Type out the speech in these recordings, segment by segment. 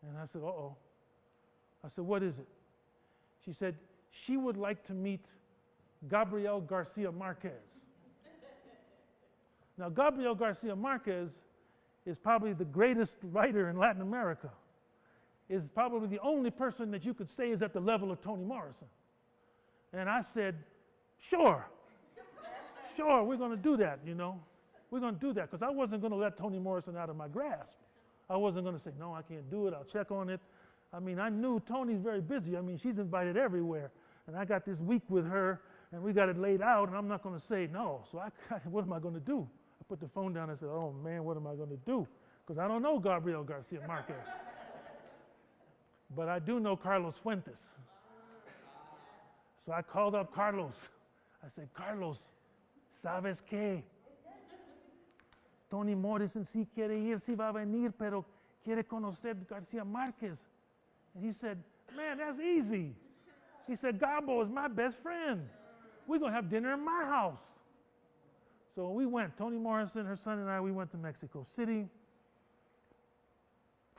And I said, uh-oh. I said, what is it? She said, she would like to meet Gabriel Garcia Marquez. Now, Gabriel Garcia Marquez is probably the greatest writer in Latin America. Is probably the only person that you could say is at the level of Toni Morrison. And I said, sure, we're going to do that, you know. We're going to do that, because I wasn't going to let Toni Morrison out of my grasp. I wasn't going to say, no, I can't do it, I'll check on it. I mean, I knew Toni's very busy. I mean, she's invited everywhere. And I got this week with her, and we got it laid out, and I'm not going to say no. So what am I going to do? I put the phone down and said, oh man, what am I going to do? Because I don't know Gabriel Garcia Marquez. But I do know Carlos Fuentes. So I called up Carlos. I said, Carlos, ¿sabes qué? Toni Morrison sí quiere ir, sí va a venir, pero quiere conocer Garcia Marquez. And he said, man, that's easy. He said, Gabo is my best friend. We're going to have dinner in my house. So we went, Toni Morrison, her son and I, we went to Mexico City.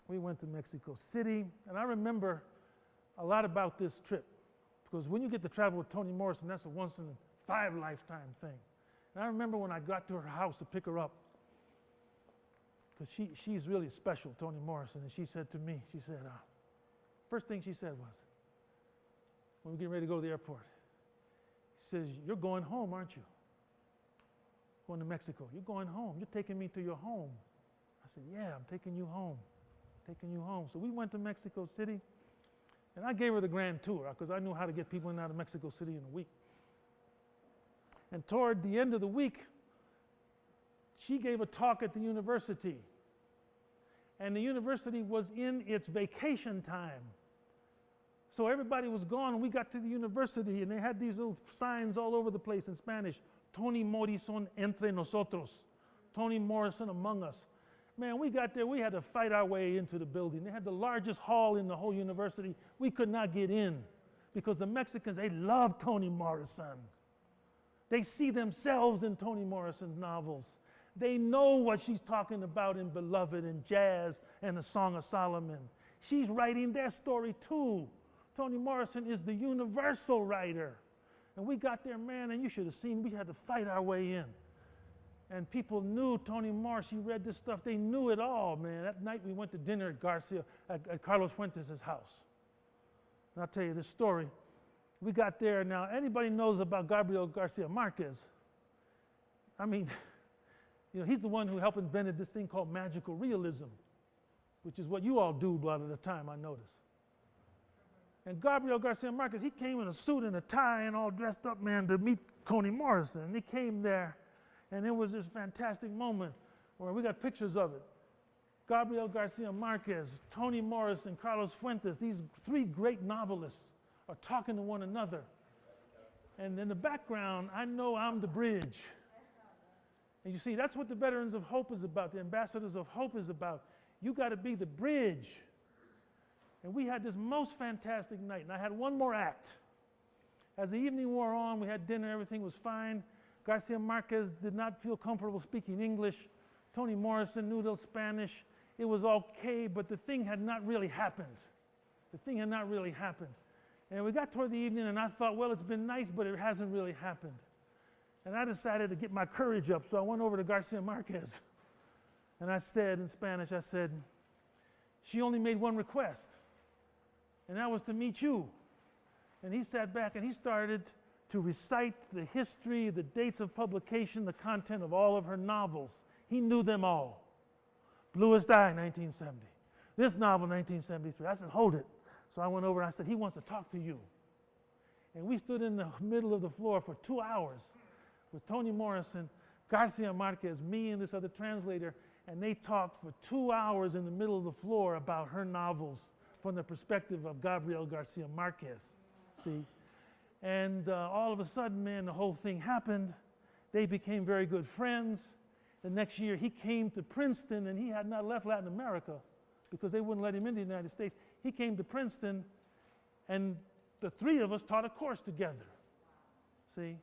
And I remember a lot about this trip, because when you get to travel with Toni Morrison, that's a once-in-a-lifetime thing. And I remember when I got to her house to pick her up, because she's really special, Toni Morrison, and she said to me, she said, first thing she said was, when we get ready to go to the airport, she says, you're going home, aren't you? Going to Mexico. You're going home. You're taking me to your home. I said, yeah, I'm taking you home. So we went to Mexico City, and I gave her the grand tour, because I knew how to get people in and out of Mexico City in a week. And toward the end of the week, she gave a talk at the university. And the university was in its vacation time. So everybody was gone, and we got to the university, and they had these little signs all over the place in Spanish. Toni Morrison entre nosotros. Toni Morrison among us. Man, we got there, we had to fight our way into the building. They had the largest hall in the whole university. We could not get in, because the Mexicans, they love Toni Morrison. They see themselves in Toni Morrison's novels. They know what she's talking about in Beloved and Jazz and the Song of Solomon. She's writing their story too. Toni Morrison is the universal writer. And we got there, man, and you should have seen, we had to fight our way in. And people knew Toni Morrison. She read this stuff. They knew it all, man. That night we went to dinner at Carlos Fuentes' house. And I'll tell you this story. We got there. Now, anybody knows about Gabriel Garcia Marquez? I mean, you know, he's the one who helped invented this thing called magical realism, which is what you all do a lot of the time, I notice. And Gabriel Garcia Marquez, he came in a suit and a tie and all dressed up, man, to meet Toni Morrison. And he came there, and it was this fantastic moment where we got pictures of it. Gabriel Garcia Marquez, Toni Morrison, Carlos Fuentes, these three great novelists are talking to one another. And in the background, I know I'm the bridge. And you see, that's what the Veterans of Hope is about, the Ambassadors of Hope is about. You got to be the bridge. And we had this most fantastic night, and I had one more act. As the evening wore on, we had dinner, everything was fine. Garcia Marquez did not feel comfortable speaking English. Toni Morrison knew a little Spanish. It was okay, but the thing had not really happened. And we got toward the evening, and I thought, well, it's been nice, but it hasn't really happened. And I decided to get my courage up, so I went over to Garcia Marquez. And I said in Spanish, I said, she only made one request, and that was to meet you. And he sat back and he started to recite the history, the dates of publication, the content of all of her novels. He knew them all. Bluest Eye, 1970. This novel, 1973. I said, hold it. So I went over and I said, he wants to talk to you. And we stood in the middle of the floor for 2 hours with Toni Morrison, Garcia Marquez, me and this other translator, and they talked for 2 hours in the middle of the floor about her novels from the perspective of Gabriel Garcia Marquez, see? And all of a sudden, man, the whole thing happened. They became very good friends. The next year, he came to Princeton, and he had not left Latin America because they wouldn't let him into the United States. He came to Princeton, and the three of us taught a course together, see?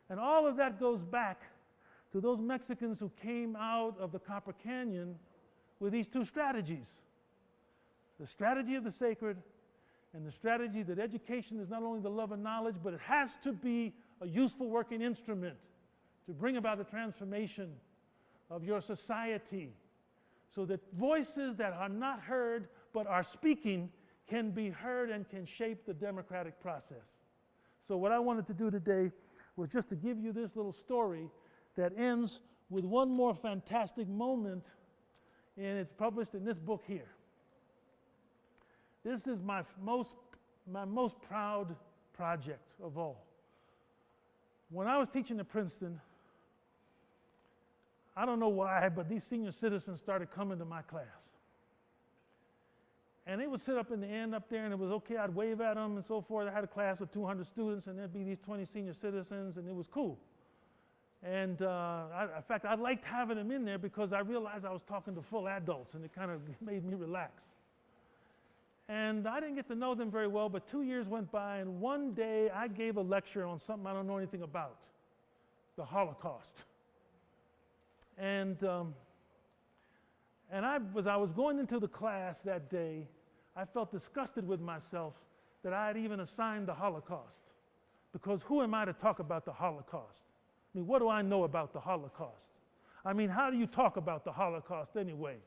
And all of that goes back to those Mexicans who came out of the Copper Canyon with these two strategies. the strategy of the sacred, and the strategy that education is not only the love of knowledge, but it has to be a useful working instrument to bring about a transformation of your society so that voices that are not heard but are speaking can be heard and can shape the democratic process. So what I wanted to do today was just to give you this little story that ends with one more fantastic moment, and it's published in this book here. This is my most proud project of all. When I was teaching at Princeton, I don't know why, but these senior citizens started coming to my class. And they would sit up in the end up there, and it was okay, I'd wave at them and so forth. I had a class of 200 students, and there'd be these 20 senior citizens, and it was cool. And in fact, I liked having them in there because I realized I was talking to full adults, and it kind of made me relax. And I didn't get to know them very well, but 2 years went by, and one day I gave a lecture on something I don't know anything about, the Holocaust. And as I was going into the class that day, I felt disgusted with myself that I had even assigned the Holocaust. Because who am I to talk about the Holocaust? I mean, what do I know about the Holocaust? I mean, how do you talk about the Holocaust anyway?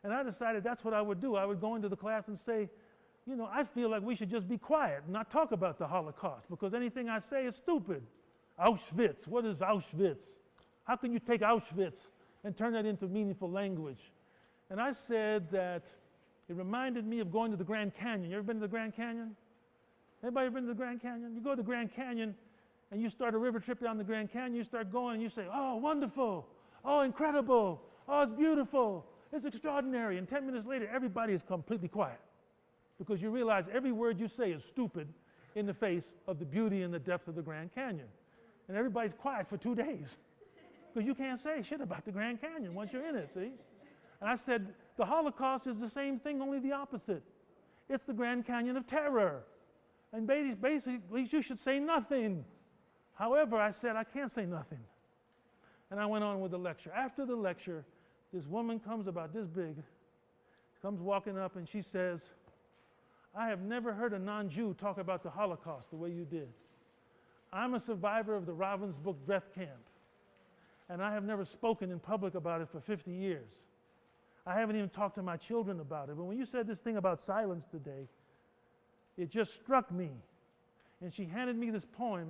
And I decided that's what I would do. I would go into the class and say, you know, I feel like we should just be quiet and not talk about the Holocaust because anything I say is stupid. Auschwitz, what is Auschwitz? How can you take Auschwitz and turn that into meaningful language? And I said that it reminded me of going to the Grand Canyon. You ever been to the Grand Canyon? Anybody ever been to the Grand Canyon? You go to the Grand Canyon and you start a river trip down the Grand Canyon, you start going and you say, oh, wonderful, oh, incredible, oh, it's beautiful, it's extraordinary. And 10 minutes later, everybody is completely quiet because you realize every word you say is stupid in the face of the beauty and the depth of the Grand Canyon. And everybody's quiet for 2 days because you can't say shit about the Grand Canyon once you're in it, see? And I said, the Holocaust is the same thing, only the opposite. It's the Grand Canyon of terror. And basically, you should say nothing. However, I said, I can't say nothing. And I went on with the lecture. After the lecture, this woman comes about this big, comes walking up and she says, I have never heard a non-Jew talk about the Holocaust the way you did. I'm a survivor of the Ravensbrück death camp, and I have never spoken in public about it for 50 years. I haven't even talked to my children about it. But when you said this thing about silence today, it just struck me. And she handed me this poem,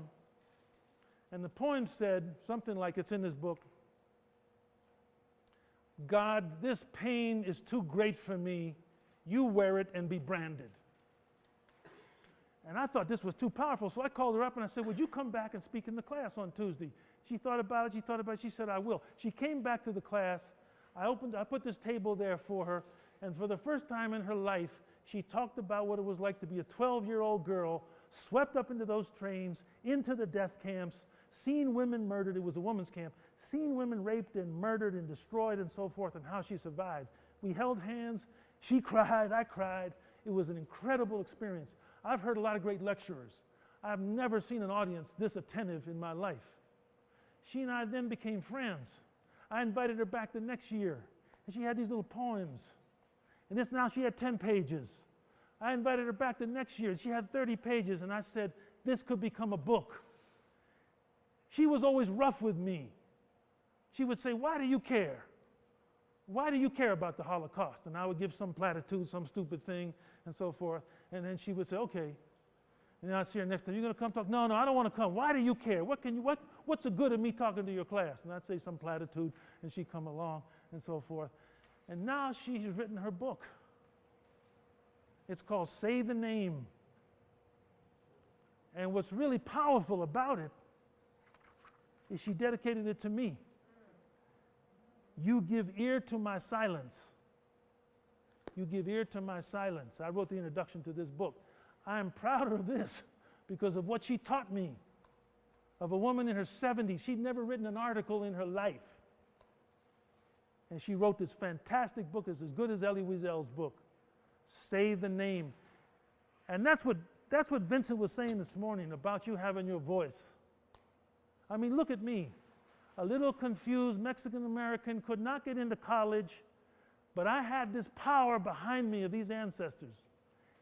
and the poem said something like, it's in this book, God, this pain is too great for me. You wear it and be branded. And I thought this was too powerful, so I called her up and I said, would you come back and speak in the class on Tuesday? She thought about it, she said, I will. She came back to the class. I put this table there for her, and for the first time in her life, she talked about what it was like to be a 12-year-old girl swept up into those trains, into the death camps, seen women murdered, it was a women's camp, seen women raped and murdered and destroyed and so forth, and how she survived. We held hands, she cried, I cried. It was an incredible experience. I've heard a lot of great lecturers. I've never seen an audience this attentive in my life. She and I then became friends. I invited her back the next year, and she had these little poems. And this now she had 10 pages. I invited her back the next year, and she had 30 pages, and I said, this could become a book. She was always rough with me. She would say, why do you care? Why do you care about the Holocaust? And I would give some platitude, some stupid thing, and so forth. And then she would say, okay. And then I'd see her next time, you going to come talk? No, I don't want to come. Why do you care? What's the good of me talking to your class? And I'd say some platitude, and she'd come along, and so forth. And now she's written her book. It's called Say the Name. And what's really powerful about it is she dedicated it to me. You give ear to my silence. You give ear to my silence. I wrote the introduction to this book. I am proud of this because of what she taught me. Of a woman in her 70s. She'd never written an article in her life. And she wrote this fantastic book. It's as good as Elie Wiesel's book, Say the Name. And that's what Vincent was saying this morning about you having your voice. I mean, look at me. A little confused Mexican American, could not get into college, But I had this power behind me of these ancestors,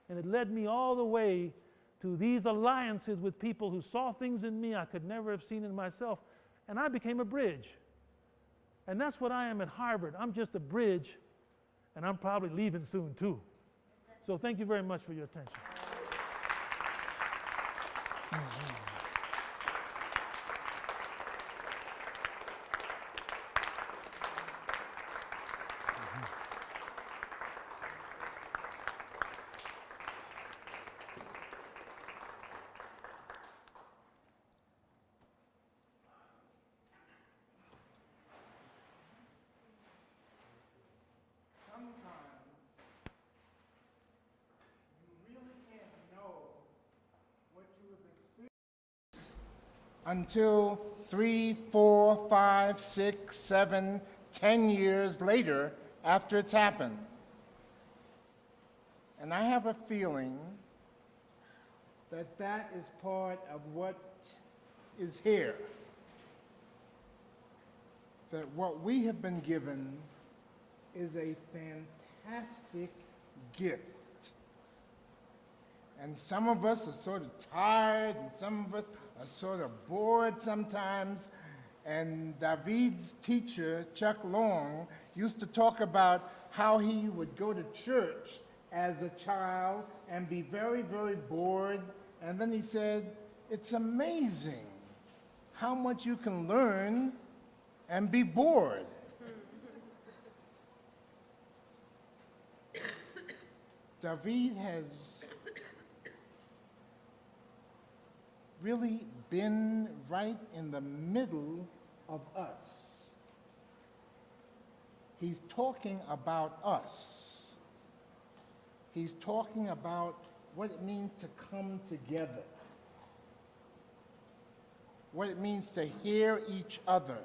and it led me all the way to these alliances with people who saw things in me I could never have seen in myself, and I became a bridge. And that's what I am at Harvard. I'm just a bridge, and I'm probably leaving soon too. So thank you very much for your attention. Until 3, 4, 5, 6, 7, 10 years later after it's happened. And I have a feeling that that is part of what is here. That what we have been given is a fantastic gift. And some of us are sort of tired, and some of us are sort of bored sometimes. And David's teacher, Chuck Long, used to talk about how he would go to church as a child and be very, very bored. And then he said, it's amazing how much you can learn and be bored. David has really been right in the middle of us. He's talking about us. He's talking about what it means to come together, what it means to hear each other,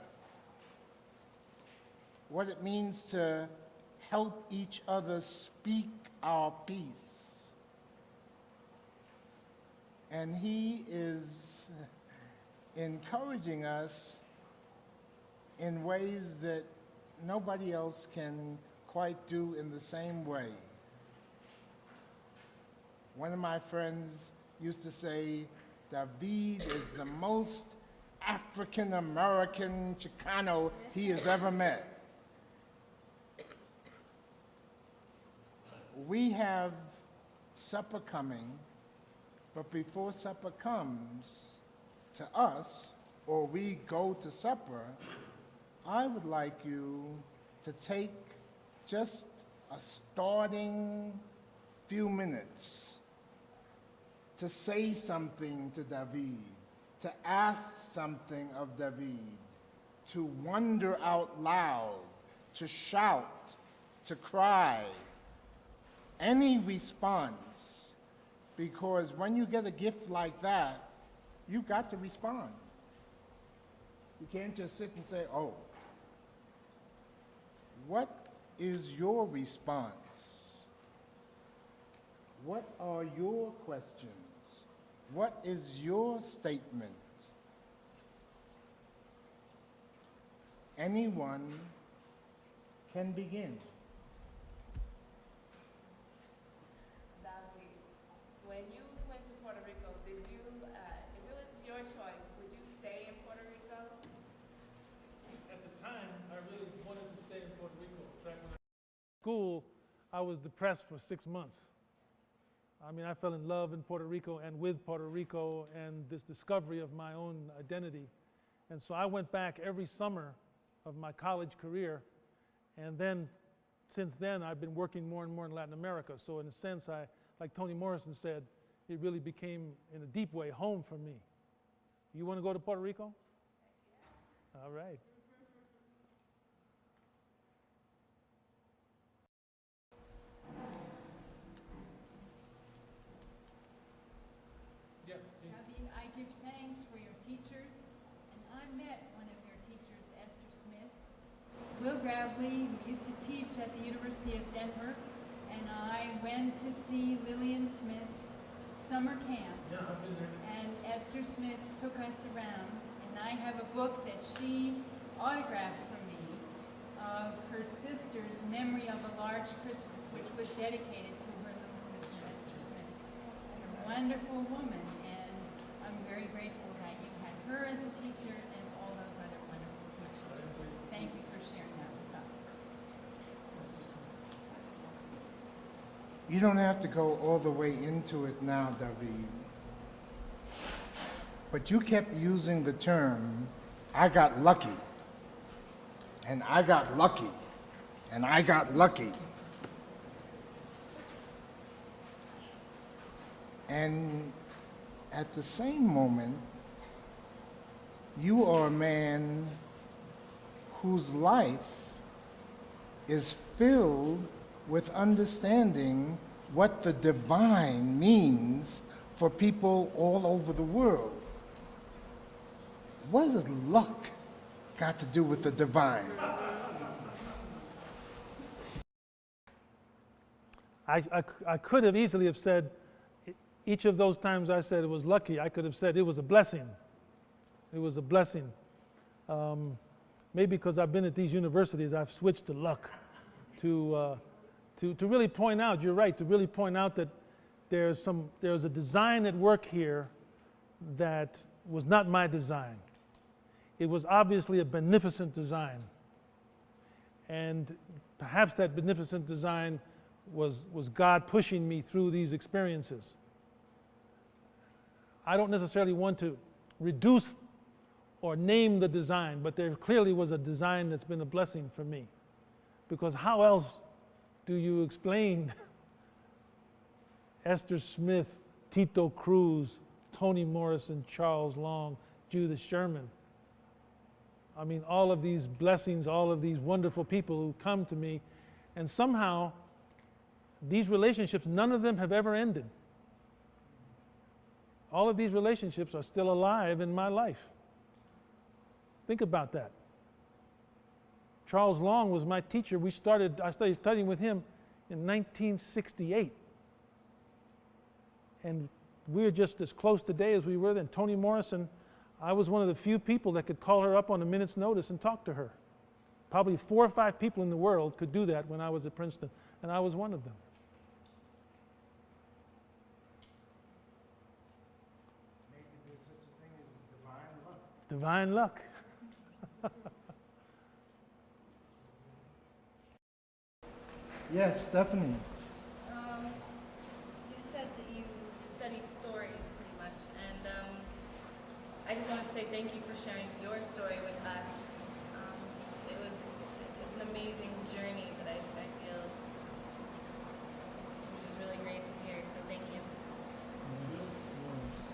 what it means to help each other speak our piece. And he is encouraging us in ways that nobody else can quite do in the same way. One of my friends used to say, David is the most African-American Chicano he has ever met. We have supper coming. But before supper comes to us, or we go to supper, I would like you to take just a starting few minutes to say something to David, to ask something of David, to wonder out loud, to shout, to cry, any response. Because when you get a gift like that, you've got to respond. You can't just sit and say, oh. What is your response? What are your questions? What is your statement? Anyone can begin. When you went to Puerto Rico, did you, if it was your choice, would you stay in Puerto Rico? At the time, I really wanted to stay in Puerto Rico. In fact, when I was in school, I was depressed for 6 months. I mean, I fell in love in Puerto Rico and with Puerto Rico and this discovery of my own identity. And so I went back every summer of my college career. And then, since then, I've been working more and more in Latin America. So in a sense, like Toni Morrison said, it really became, in a deep way, home for me. You want to go to Puerto Rico? Yeah. All right. Yes. David, I give thanks for your teachers, and I met one of your teachers, Esther Smith. Will Gravely, who used to teach at the University of Denver, and I went to see Lillian Smith's summer camp. Yeah, I've been there. And Esther Smith took us around, and I have a book that she autographed for me of her sister's memory of a large Christmas, which was dedicated to her little sister, Esther Smith. She's a wonderful woman, and I'm very grateful that you had her as a teacher and all those other wonderful teachers. Thank you for sharing that with us. You don't have to go all the way into it now, David. But you kept using the term, I got lucky, and I got lucky, and I got lucky. And at the same moment, you are a man whose life is filled with understanding what the divine means for people all over the world. What has luck got to do with the divine? I could have easily have said, each of those times I said it was lucky, I could have said it was a blessing. It was a blessing. Maybe because I've been at these universities, I've switched to luck to really point out, you're right, to really point out that there's a design at work here that was not my design. It was obviously a beneficent design. And perhaps that beneficent design was God pushing me through these experiences. I don't necessarily want to reduce or name the design, but there clearly was a design that's been a blessing for me. Because how else do you explain Esther Smith, Tito Cruz, Toni Morrison, Charles Long, Judith Sherman? I mean, all of these blessings, all of these wonderful people who come to me, and somehow these relationships, none of them have ever ended. All of these relationships are still alive in my life. Think about that. Charles Long was my teacher. I started studying with him in 1968. And we're just as close today as we were then. Toni Morrison, I was one of the few people that could call her up on a minute's notice and talk to her. Probably 4 or 5 people in the world could do that when I was at Princeton, and I was one of them. Maybe there's such a thing as divine luck. Divine luck. Yes, Stephanie. You said that you study stories pretty much, and I just want to say thank you for sharing your story with us. It's an amazing journey that I feel, which is really great to hear. So thank you. Yes, yes.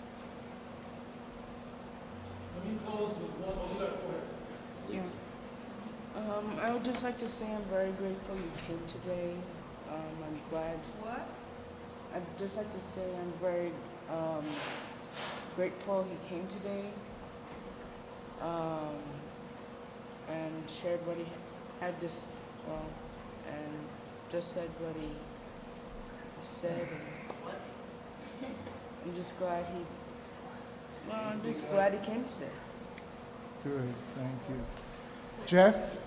Let me close with one. Oh, you got to go ahead. Yeah. I would just like to say I'm very grateful you came today. I'm glad. What? I'd just like to say I'm very grateful he came today and shared what he had this, and just said what he said. And I'm just glad I'm just glad he came today. Good, thank you. Jeff,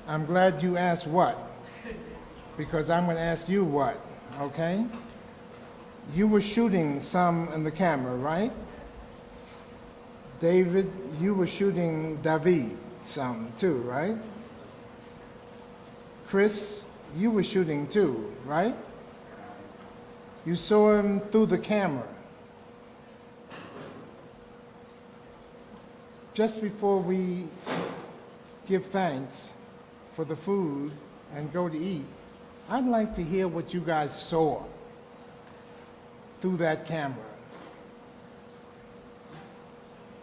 I'm glad you asked what, because I'm going to ask you what, okay? You were shooting some in the camera, right? David, you were shooting David some too, right? Chris, you were shooting too, right? You saw him through the camera. Just before we give thanks for the food and go to eat, I'd like to hear what you guys saw through that camera.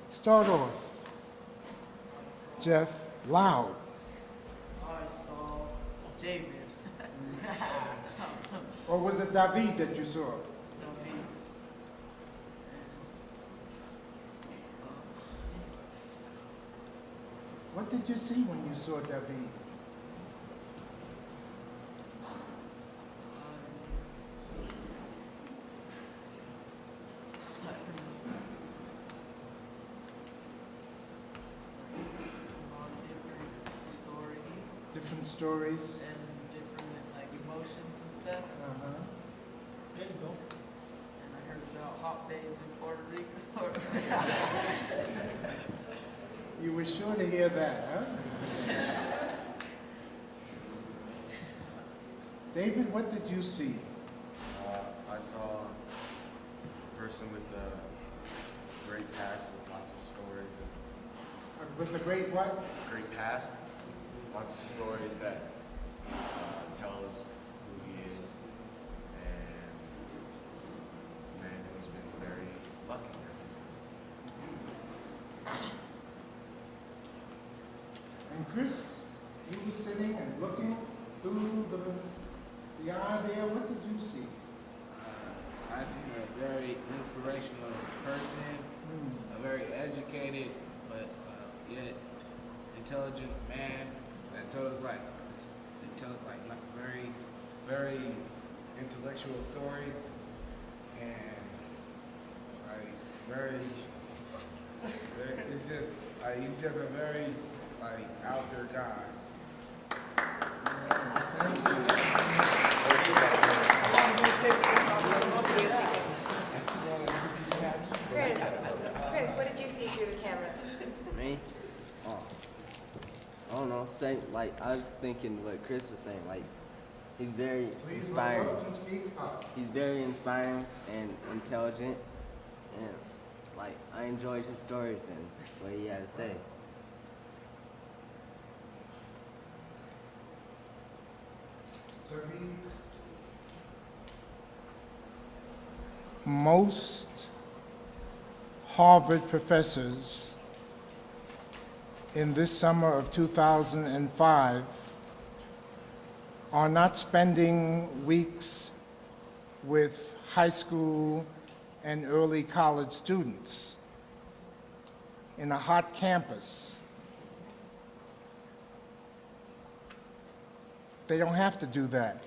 Start off. Jeff, loud. I saw David. Or was it David that you saw? David. What did you see when you saw David? A lot of different stories. stories. and different like emotions and stuff. Uh-huh. There you go. And I heard about hot babes in Puerto Rico or something. You were sure to hear that, huh? David, what did you see? I saw a person with a great past with lots of stories and With the great what? great past, lots of stories that tells who he is, and man who's been very lucky, as he says. And Chris, you were sitting and looking through the eye there. What did you see? I seen a very inspirational person, a very educated but yet intelligent man that tells like not very intellectual stories and it's just he's just a very out there guy. Chris, what did you see through the camera? Me? Oh, I don't know. Same, like I was thinking what Chris was saying. Like he's very Please look inspiring. up and speak up. He's very inspiring and intelligent, and like I enjoyed his stories and what he had to say. David, most Harvard professors in this summer of 2005 are not spending weeks with high school and early college students in a hot campus. They don't have to do that.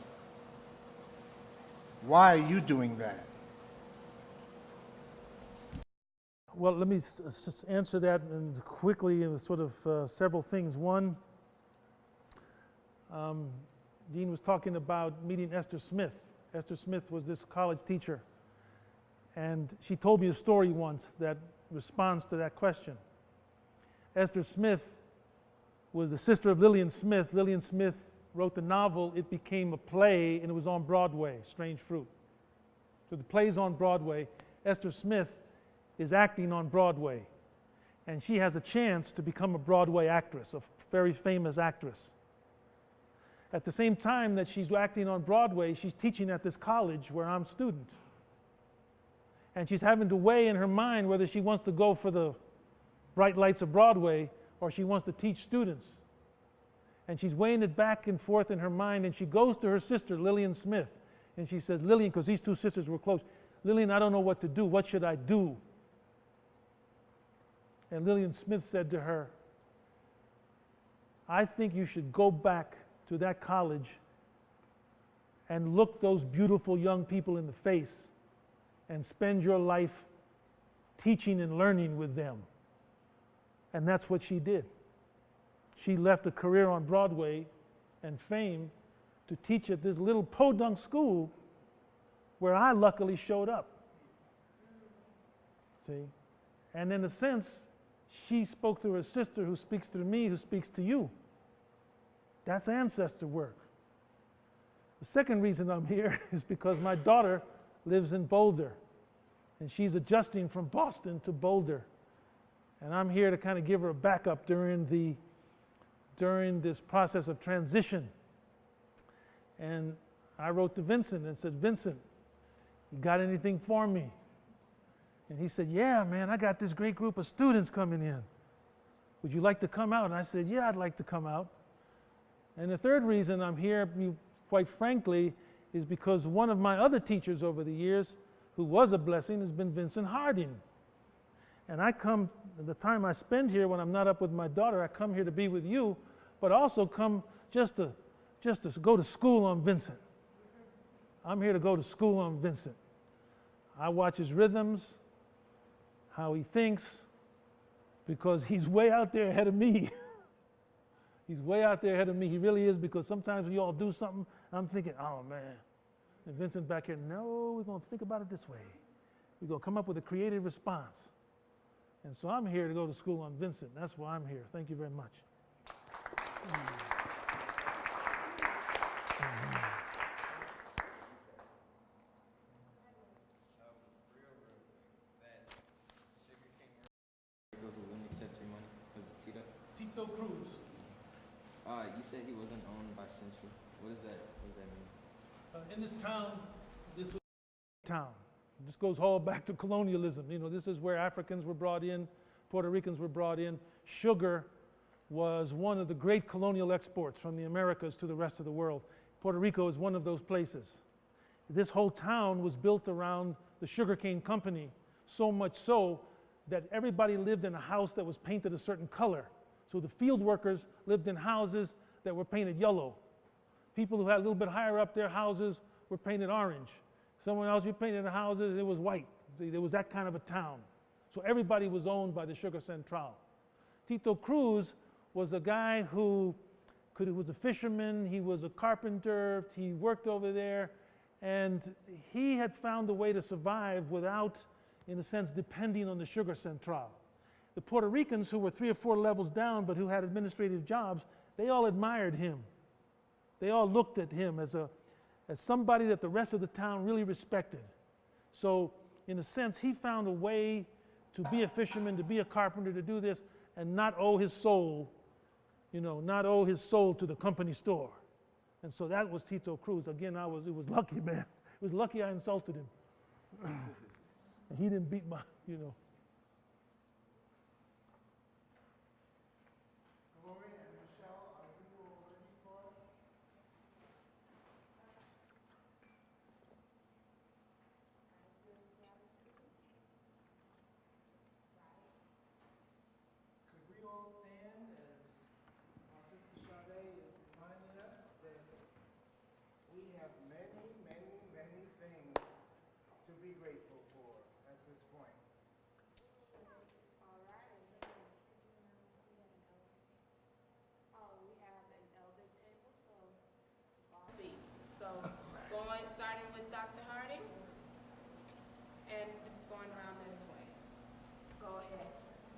Why are you doing that? Well, let me answer that and quickly in sort of several things. One, Dean was talking about meeting Esther Smith. Esther Smith was this college teacher, and she told me a story once that responds to that question. Esther Smith was the sister of Lillian Smith. Lillian Smith wrote the novel. It became a play, and it was on Broadway, Strange Fruit. So the play's on Broadway. Esther Smith is acting on Broadway, and she has a chance to become a Broadway actress, a very famous actress. At the same time that she's acting on Broadway, she's teaching at this college where I'm a student. And she's having to weigh in her mind whether she wants to go for the bright lights of Broadway or she wants to teach students. And she's weighing it back and forth in her mind, and she goes to her sister, Lillian Smith, and she says, Lillian, because these two sisters were close, Lillian, I don't know what to do. What should I do? And Lillian Smith said to her, I think you should go back to that college and look those beautiful young people in the face and spend your life teaching and learning with them. And that's what she did. She left a career on Broadway and fame to teach at this little podunk school where I luckily showed up. See? And in a sense, she spoke to her sister who speaks to me, who speaks to you. That's ancestor work. The second reason I'm here is because my daughter lives in Boulder, and she's adjusting from Boston to Boulder. And I'm here to kind of give her a backup during this process of transition. And I wrote to Vincent and said, Vincent, you got anything for me? And he said, yeah, man, I got this great group of students coming in. Would you like to come out? And I said, yeah, I'd like to come out. And the third reason I'm here, quite frankly, is because one of my other teachers over the years, who was a blessing, has been Vincent Harding. And I come, the time I spend here when I'm not up with my daughter, I come here to be with you, but also come just to go to school on Vincent. I'm here to go to school on Vincent. I watch his rhythms, how he thinks, because he's way out there ahead of me. He's way out there ahead of me. He really is, because sometimes when you all do something, I'm thinking, oh man. And Vincent's back here, no, we're going to think about it this way. We're going to come up with a creative response. And so I'm here to go to school on Vincent. That's why I'm here. Thank you very much. Who wouldn't accept your money? Was it Tito? Tito Cruz. You said he wasn't owned by Century. What does that mean? In this town, this was town. This goes all back to colonialism. You know, this is where Africans were brought in, Puerto Ricans were brought in. Sugar was one of the great colonial exports from the Americas to the rest of the world. Puerto Rico is one of those places. This whole town was built around the sugarcane company, so much so that everybody lived in a house that was painted a certain color. So the field workers lived in houses that were painted yellow. People who had a little bit higher up, their houses were painted orange. Someone else, you painted the houses, it was white. See, there was that kind of a town. So everybody was owned by the Sugar Central. Tito Cruz was a guy who was a fisherman, he was a carpenter, he worked over there, and he had found a way to survive without, in a sense, depending on the Sugar Central. The Puerto Ricans, who were 3 or 4 levels down but who had administrative jobs, they all admired him. They all looked at him as somebody that the rest of the town really respected. So, in a sense, he found a way to be a fisherman, to be a carpenter, to do this, and not owe his soul, not owe his soul to the company store. And so that was Tito Cruz. Again, it was lucky, man. It was lucky I insulted him. And he didn't beat my. Gloria and Michelle, are you all ready for us? Could we all stand as our sister Sade is reminding us that we have many, many, many things to be grateful for at this point. All right. Oh, we have an elder table, so. So starting with Dr. Harding and going around this way. Go ahead.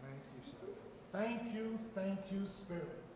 Thank you, Sade. Thank you, Spirit.